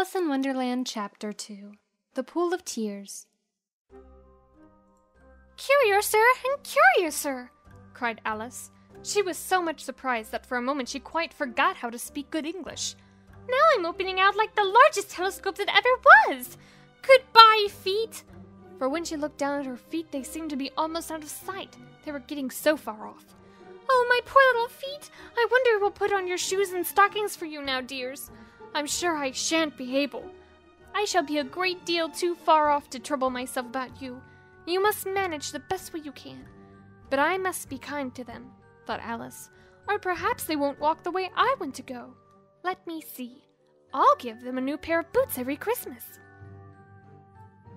Alice in Wonderland Chapter 2 The Pool of Tears. "Curiouser and curiouser!" cried Alice. She was so much surprised that for a moment she quite forgot how to speak good English. "Now I'm opening out like the largest telescope that ever was! Goodbye, feet!" For when she looked down at her feet, they seemed to be almost out of sight. They were getting so far off. "Oh, my poor little feet! I wonder who'll put on your shoes and stockings for you now, dears. I'm sure I shan't be able. I shall be a great deal too far off to trouble myself about you. You must manage the best way you can. But I must be kind to them," thought Alice, "or perhaps they won't walk the way I want to go. Let me see. I'll give them a new pair of boots every Christmas."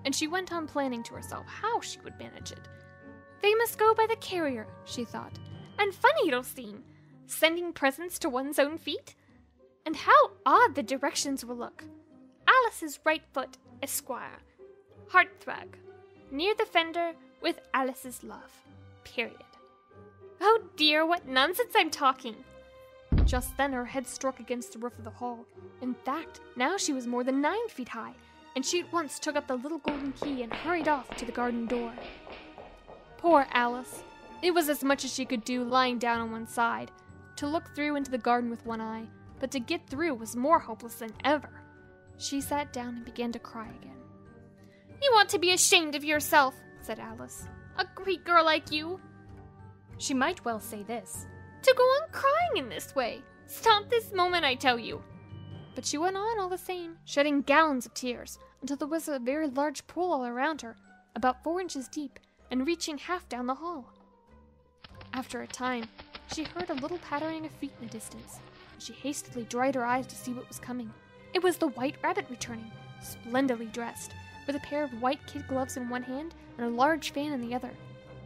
And she went on planning to herself how she would manage it. They must go by the carrier, she thought, and funny it'll seem, sending presents to one's own feet. And how odd the directions will look. Alice's right foot, Esquire. Hearthrug. Near the fender, with Alice's love. Period. Oh dear, what nonsense I'm talking! Just then her head struck against the roof of the hall. In fact, now she was more than 9 feet high, and she at once took up the little golden key and hurried off to the garden door. Poor Alice! It was as much as she could do lying down on one side, to look through into the garden with one eye, but to get through was more hopeless than ever. She sat down and began to cry again. "You ought to be ashamed of yourself," said Alice. "A great girl like you." She might well say this. "To go on crying in this way. Stop this moment, I tell you." But she went on all the same, shedding gallons of tears, until there was a very large pool all around her, about 4 inches deep, and reaching half down the hall. After a time, she heard a little pattering of feet in the distance. She hastily dried her eyes to see what was coming. It was the White Rabbit returning, splendidly dressed, with a pair of white kid gloves in one hand and a large fan in the other.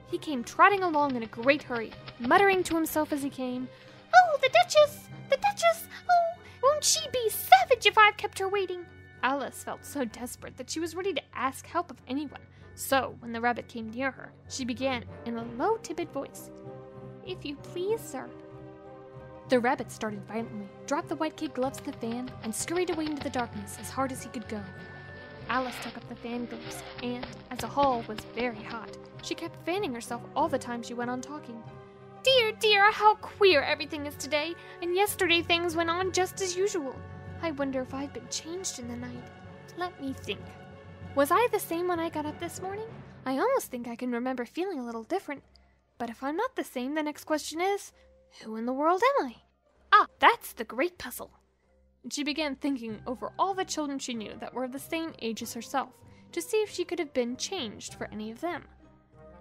He came trotting along in a great hurry, muttering to himself as he came, "Oh, the Duchess! The Duchess! Oh, won't she be savage if I've kept her waiting?" Alice felt so desperate that she was ready to ask help of anyone. So, when the rabbit came near her, she began in a low, timid voice, "If you please, sir." The rabbit started violently, dropped the white kid gloves and the fan, and scurried away into the darkness as hard as he could go. Alice took up the fan gloves, and, as the hall was very hot, she kept fanning herself all the time she went on talking. "Dear, dear, how queer everything is today, and yesterday things went on just as usual. I wonder if I've been changed in the night. Let me think. Was I the same when I got up this morning? I almost think I can remember feeling a little different. But if I'm not the same, the next question is, who in the world am I? Ah, that's the great puzzle." And she began thinking over all the children she knew that were of the same age as herself, to see if she could have been changed for any of them.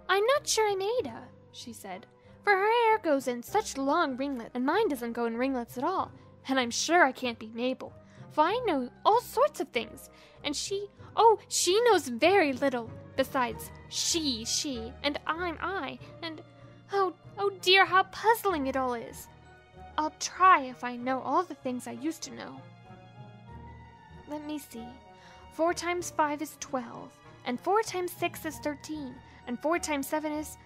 "I'm not sure I'm Ada," she said, "for her hair goes in such long ringlets, and mine doesn't go in ringlets at all. And I'm sure I can't be Mabel, for I know all sorts of things, and she knows very little. Besides, she, and I'm I, and oh dear, how puzzling it all is. I'll try if I know all the things I used to know. Let me see. 4 times 5 is 12, and 4 times 6 is 13, and 4 times 7 is...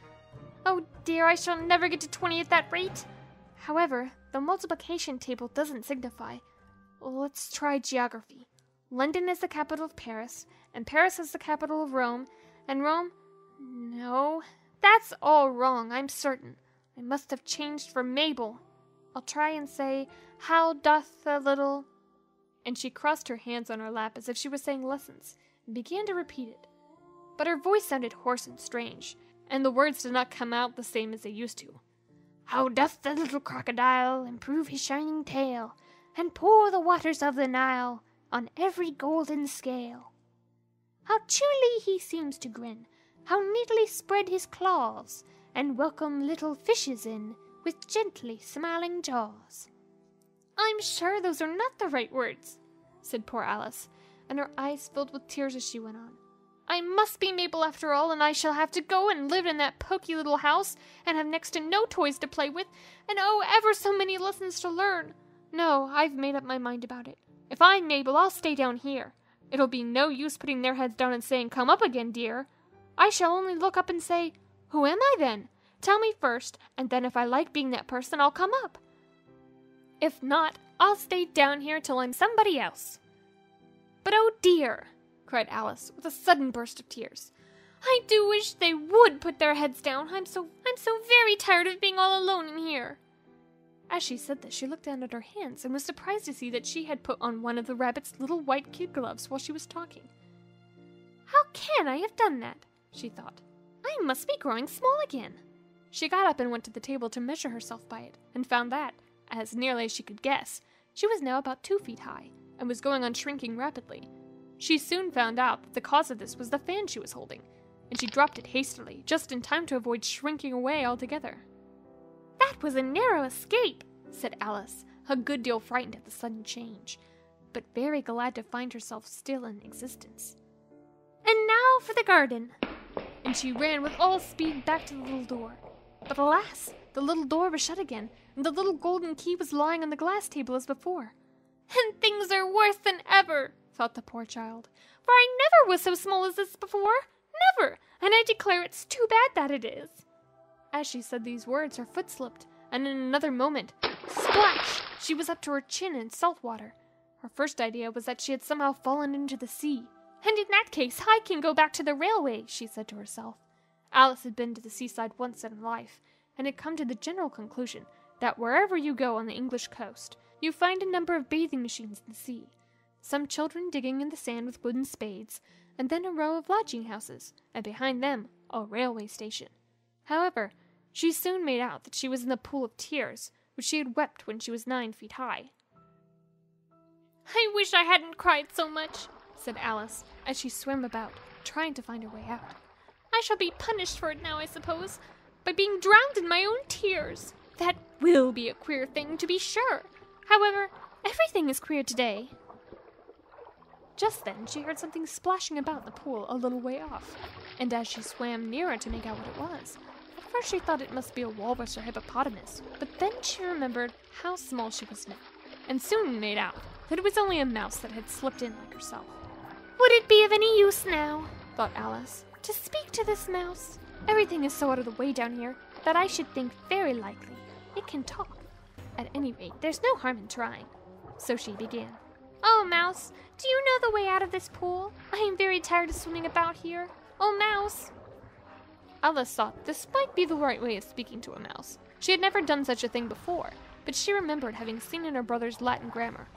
Oh dear, I shall never get to 20 at that rate. However, the multiplication table doesn't signify. Let's try geography. London is the capital of Paris, and Paris is the capital of Rome, and Rome... No, that's all wrong, I'm certain. I must have changed for Mabel. I'll try and say, how doth the little... And she crossed her hands on her lap as if she was saying lessons, and began to repeat it. But her voice sounded hoarse and strange, and the words did not come out the same as they used to. How doth the little crocodile improve his shining tail, and pour the waters of the Nile on every golden scale? How cheerily he seems to grin, how neatly spread his claws, and welcome little fishes in with gently smiling jaws. I'm sure those are not the right words, said poor Alice, and her eyes filled with tears as she went on. I must be Mabel after all, and I shall have to go and live in that poky little house, and have next to no toys to play with, and oh, ever so many lessons to learn. No, I've made up my mind about it. If I'm Mabel, I'll stay down here. It'll be no use putting their heads down and saying, come up again, dear. I shall only look up and say, who am I then? Tell me first, and then if I like being that person, I'll come up. If not, I'll stay down here till I'm somebody else. But oh dear, cried Alice with a sudden burst of tears. I do wish they would put their heads down. I'm so very tired of being all alone in here. As she said this, she looked down at her hands and was surprised to see that she had put on one of the rabbit's little white kid gloves while she was talking. How can I have done that? She thought. I must be growing small again. She got up and went to the table to measure herself by it, and found that, as nearly as she could guess, she was now about 2 feet high, and was going on shrinking rapidly. She soon found out that the cause of this was the fan she was holding, and she dropped it hastily, just in time to avoid shrinking away altogether. That was a narrow escape, said Alice, a good deal frightened at the sudden change, but very glad to find herself still in existence. And now for the garden! And she ran with all speed back to the little door. But alas, the little door was shut again, and the little golden key was lying on the glass table as before. And things are worse than ever, thought the poor child, for I never was so small as this before, never, and I declare it's too bad that it is. As she said these words, her foot slipped, and in another moment, splash, she was up to her chin in salt water. Her first idea was that she had somehow fallen into the sea. And in that case, I can go back to the railway, she said to herself. Alice had been to the seaside once in her life, and had come to the general conclusion that wherever you go on the English coast, you find a number of bathing machines in the sea, some children digging in the sand with wooden spades, and then a row of lodging houses, and behind them a railway station. However, she soon made out that she was in the pool of tears, which she had wept when she was 9 feet high. I wish I hadn't cried so much, said Alice, as she swam about, trying to find her way out. I shall be punished for it now, I suppose, by being drowned in my own tears. That will be a queer thing, to be sure. However, everything is queer today. Just then she heard something splashing about the pool a little way off, and as she swam nearer to make out what it was, at first she thought it must be a walrus or hippopotamus, but then she remembered how small she was now, and soon made out that it was only a mouse that had slipped in like herself. Would it be of any use now, thought Alice, to speak to this mouse? Everything is so out of the way down here that I should think very likely it can talk. At any rate, there's no harm in trying. So she began. Oh, Mouse, do you know the way out of this pool? I am very tired of swimming about here. Oh, Mouse. Alice thought this might be the right way of speaking to a mouse. She had never done such a thing before, but she remembered having seen in her brother's Latin grammar.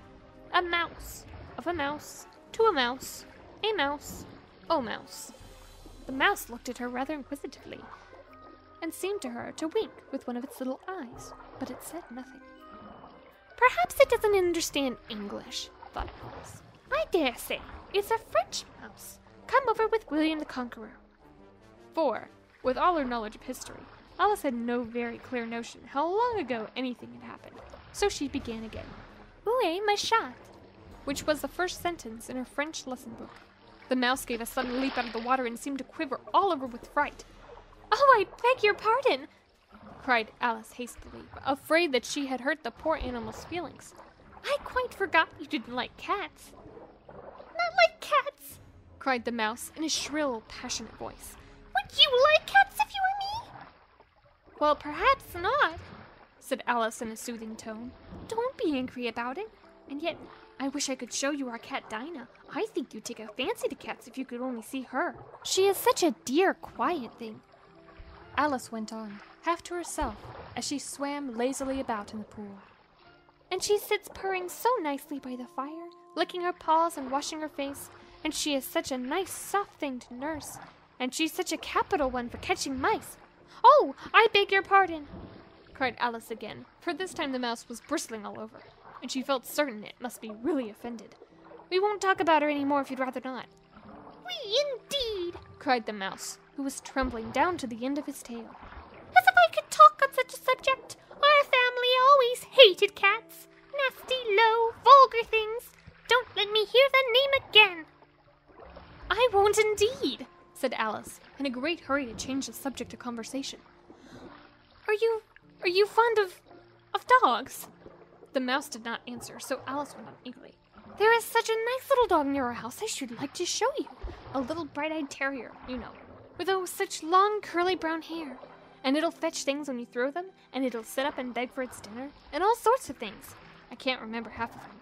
A mouse, of a mouse, to a mouse, oh mouse. The mouse looked at her rather inquisitively, and seemed to her to wink with one of its little eyes, but it said nothing. Perhaps it doesn't understand English, thought Alice. I dare say it's a French mouse, come over with William the Conqueror. For, with all her knowledge of history, Alice had no very clear notion how long ago anything had happened, so she began again. Où est ma chatte? Which was the first sentence in her French lesson book. The mouse gave a sudden leap out of the water and seemed to quiver all over with fright. Oh, I beg your pardon, cried Alice hastily, afraid that she had hurt the poor animal's feelings. I quite forgot you didn't like cats. Not like cats, cried the mouse in a shrill, passionate voice. Would you like cats if you were me? Well, perhaps not, said Alice in a soothing tone. Don't be angry about it. And yet, I wish I could show you our cat Dinah. I think you'd take a fancy to cats if you could only see her. She is such a dear, quiet thing. Alice went on, half to herself, as she swam lazily about in the pool. And she sits purring so nicely by the fire, licking her paws and washing her face, and she is such a nice, soft thing to nurse, and she's such a capital one for catching mice. Oh, I beg your pardon, cried Alice again, for this time the mouse was bristling all over, and she felt certain it must be really offended. We won't talk about her any more if you'd rather not. We indeed, cried the mouse, who was trembling down to the end of his tail. As if I could talk on such a subject. Our family always hated cats. Nasty, low, vulgar things. Don't let me hear the name again. I won't indeed, said Alice, in a great hurry to change the subject of conversation. Are you fond of dogs? The mouse did not answer, so Alice went on eagerly. There is such a nice little dog near our house I should like to show you. A little bright-eyed terrier, you know, with such long curly brown hair. And it'll fetch things when you throw them, and it'll sit up and beg for its dinner, and all sorts of things. I can't remember half of them.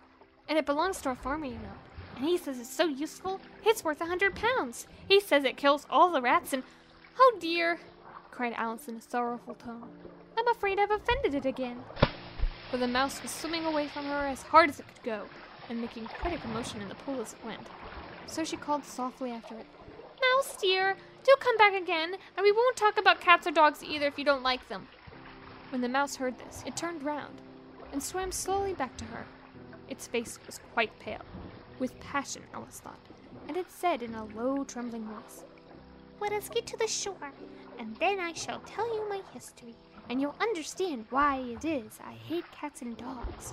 And it belongs to our farmer, you know. And he says it's so useful, it's worth 100 pounds. He says it kills all the rats and... Oh dear, cried Alice in a sorrowful tone. I'm afraid I've offended it again. For the mouse was swimming away from her as hard as it could go, and making quite a commotion in the pool as it went. So she called softly after it, Mouse dear, do come back again, and we won't talk about cats or dogs either if you don't like them. When the mouse heard this, it turned round, and swam slowly back to her. Its face was quite pale, with passion, Alice thought, and it said in a low, trembling voice, Let us get to the shore, and then I shall tell you my history, and you'll understand why it is I hate cats and dogs.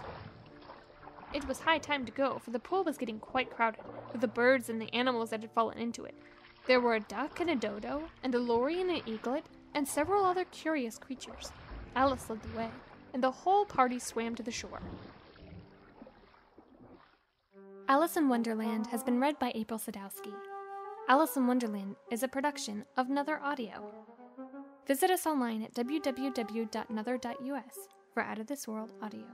It was high time to go, for the pool was getting quite crowded, with the birds and the animals that had fallen into it. There were a duck and a dodo, and a lory and an eaglet, and several other curious creatures. Alice led the way, and the whole party swam to the shore. Alice in Wonderland has been read by April Sadowski. Alice in Wonderland is a production of Nether Audio. Visit us online at www.nether.us for Out of This World audio.